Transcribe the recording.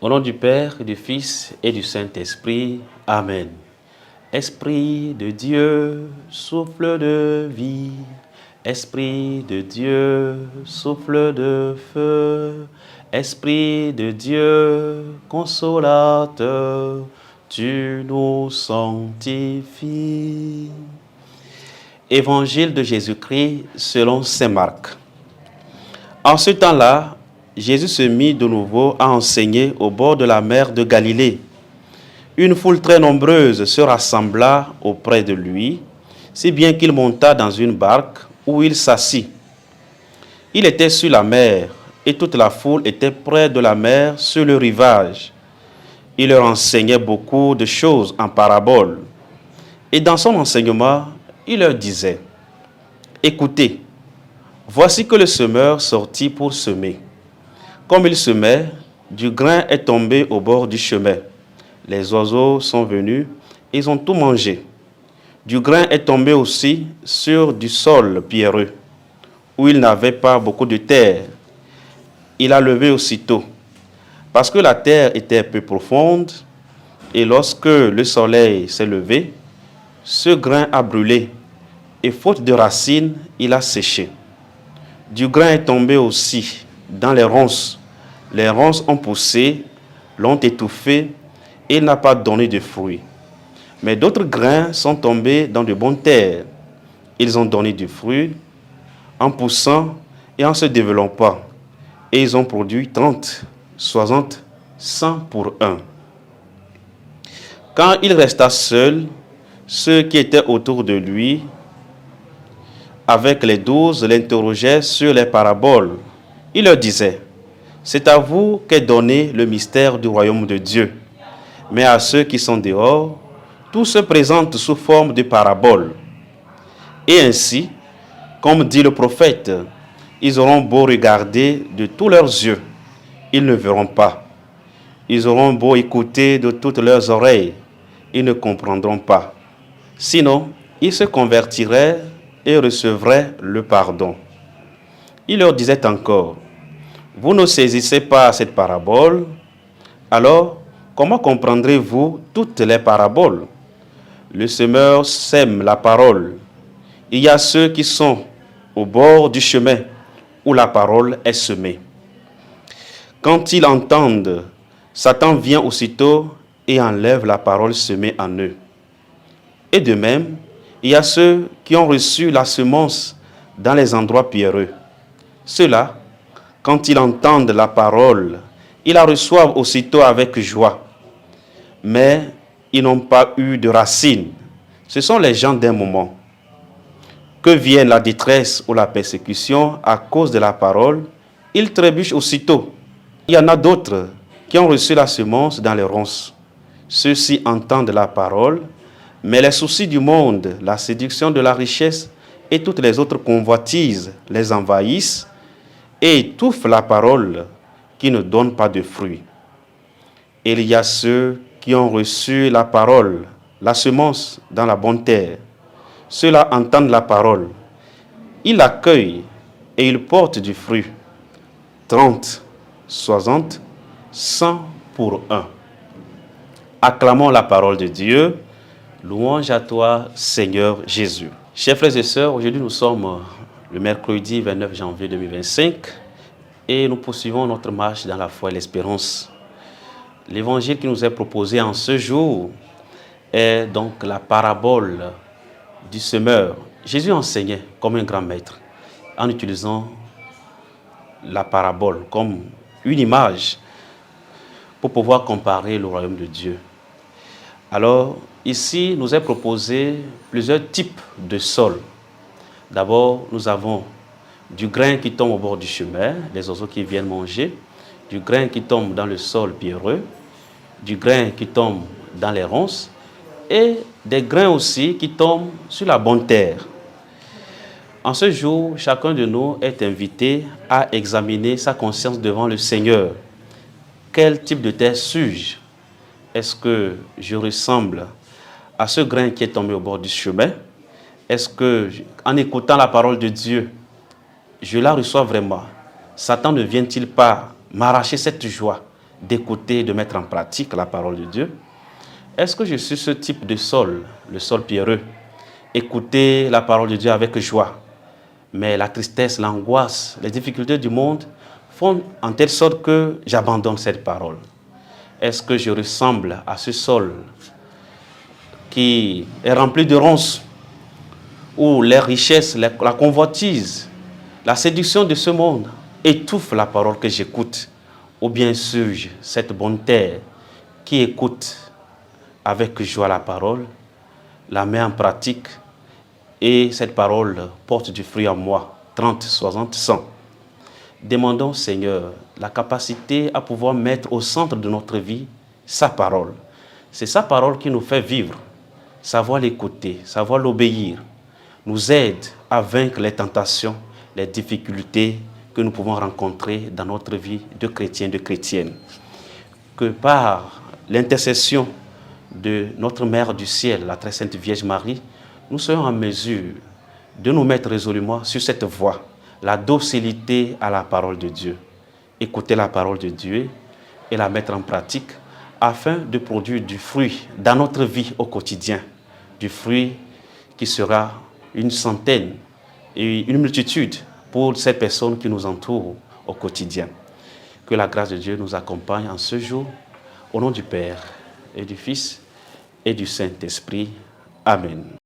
Au nom du Père, du Fils et du Saint-Esprit. Amen. Esprit de Dieu, souffle de vie. Esprit de Dieu, souffle de feu. Esprit de Dieu, consolateur, tu nous sanctifies. Évangile de Jésus-Christ selon saint Marc. En ce temps-là, Jésus se mit de nouveau à enseigner au bord de la mer de Galilée. Une foule très nombreuse se rassembla auprès de lui, si bien qu'il monta dans une barque où il s'assit. Il était sur la mer, et toute la foule était près de la mer sur le rivage. Il leur enseignait beaucoup de choses en paraboles. Et dans son enseignement, il leur disait, « Écoutez, voici que le semeur sortit pour semer. Comme il semait, du grain est tombé au bord du chemin. Les oiseaux sont venus, ils ont tout mangé. Du grain est tombé aussi sur du sol pierreux, où il n'avait pas beaucoup de terre. Il a levé aussitôt, parce que la terre était peu profonde, et lorsque le soleil s'est levé, ce grain a brûlé, et faute de racines, il a séché. Du grain est tombé aussi dans les ronces. Les ronces ont poussé, l'ont étouffé, et il n'a pas donné de fruits. Mais d'autres grains sont tombés dans de bonnes terres. Ils ont donné du fruit en poussant et en se développant. Et ils ont produit 30, 60, 100 pour un. Quand il resta seul, ceux qui étaient autour de lui, avec les 12, l'interrogeaient sur les paraboles. Il leur disait, « C'est à vous qu'est donné le mystère du royaume de Dieu. Mais à ceux qui sont dehors, tout se présente sous forme de paraboles. Et ainsi, comme dit le prophète, ils auront beau regarder de tous leurs yeux, ils ne verront pas. Ils auront beau écouter de toutes leurs oreilles, ils ne comprendront pas. Sinon, ils se convertiraient et recevraient le pardon. » Il leur disait encore, « Vous ne saisissez pas cette parabole, alors comment comprendrez-vous toutes les paraboles? Le semeur sème la parole. Il y a ceux qui sont au bord du chemin où la parole est semée. Quand ils entendent, Satan vient aussitôt et enlève la parole semée en eux. Et de même, il y a ceux qui ont reçu la semence dans les endroits pierreux. Ceux-là, quand ils entendent la parole, ils la reçoivent aussitôt avec joie. Mais ils n'ont pas eu de racines. Ce sont les gens d'un moment. Que vienne la détresse ou la persécution à cause de la parole, ils trébuchent aussitôt. Il y en a d'autres qui ont reçu la semence dans les ronces. Ceux-ci entendent la parole, mais les soucis du monde, la séduction de la richesse et toutes les autres convoitises les envahissent et étouffent la parole qui ne donne pas de fruits. Il y a ceux qui ont reçu la parole, la semence dans la bonne terre. Ceux-là entendent la parole. Ils l'accueillent et ils portent du fruit. 30, 60, 100 pour un. Acclamons la parole de Dieu. Louange à toi, Seigneur Jésus. Chers frères et sœurs, aujourd'hui nous sommes le mercredi 29 janvier 2025 et nous poursuivons notre marche dans la foi et l'espérance. L'évangile qui nous est proposé en ce jour est donc la parabole du semeur. Jésus enseignait comme un grand maître en utilisant la parabole comme une image pour pouvoir comparer le royaume de Dieu. Alors, ici, nous est proposé plusieurs types de sol. D'abord, nous avons du grain qui tombe au bord du chemin, les oiseaux qui viennent manger, du grain qui tombe dans le sol pierreux, du grain qui tombe dans les ronces, et des grains aussi qui tombent sur la bonne terre. En ce jour, chacun de nous est invité à examiner sa conscience devant le Seigneur. Quel type de terre suis-je? Est-ce que je ressemble à ce grain qui est tombé au bord du chemin? Est-ce que, en écoutant la parole de Dieu, je la reçois vraiment? Satan ne vient-il pas m'arracher cette joie d'écouter, de mettre en pratique la parole de Dieu? Est-ce que je suis ce type de sol, le sol pierreux, écouter la parole de Dieu avec joie, mais la tristesse, l'angoisse, les difficultés du monde font en telle sorte que j'abandonne cette parole? Est-ce que je ressemble à ce sol qui est rempli de ronces, où les richesses, la convoitise, la séduction de ce monde étouffe la parole que j'écoute? Ou bien suis-je cette bonne terre qui écoute avec joie la parole, la met en pratique, et cette parole porte du fruit en moi, 30, 60, 100. Demandons au Seigneur la capacité à pouvoir mettre au centre de notre vie sa parole. C'est sa parole qui nous fait vivre. Savoir l'écouter, savoir l'obéir, nous aide à vaincre les tentations, les difficultés que nous pouvons rencontrer dans notre vie de chrétiens, de chrétiennes. Que par l'intercession de notre Mère du ciel, la très sainte Vierge Marie, nous soyons en mesure de nous mettre résolument sur cette voie, la docilité à la parole de Dieu. Écouter la parole de Dieu et la mettre en pratique afin de produire du fruit dans notre vie au quotidien, du fruit qui sera une centaine et une multitude pour ces personnes qui nous entourent au quotidien. Que la grâce de Dieu nous accompagne en ce jour, au nom du Père et du Fils et du Saint-Esprit. Amen.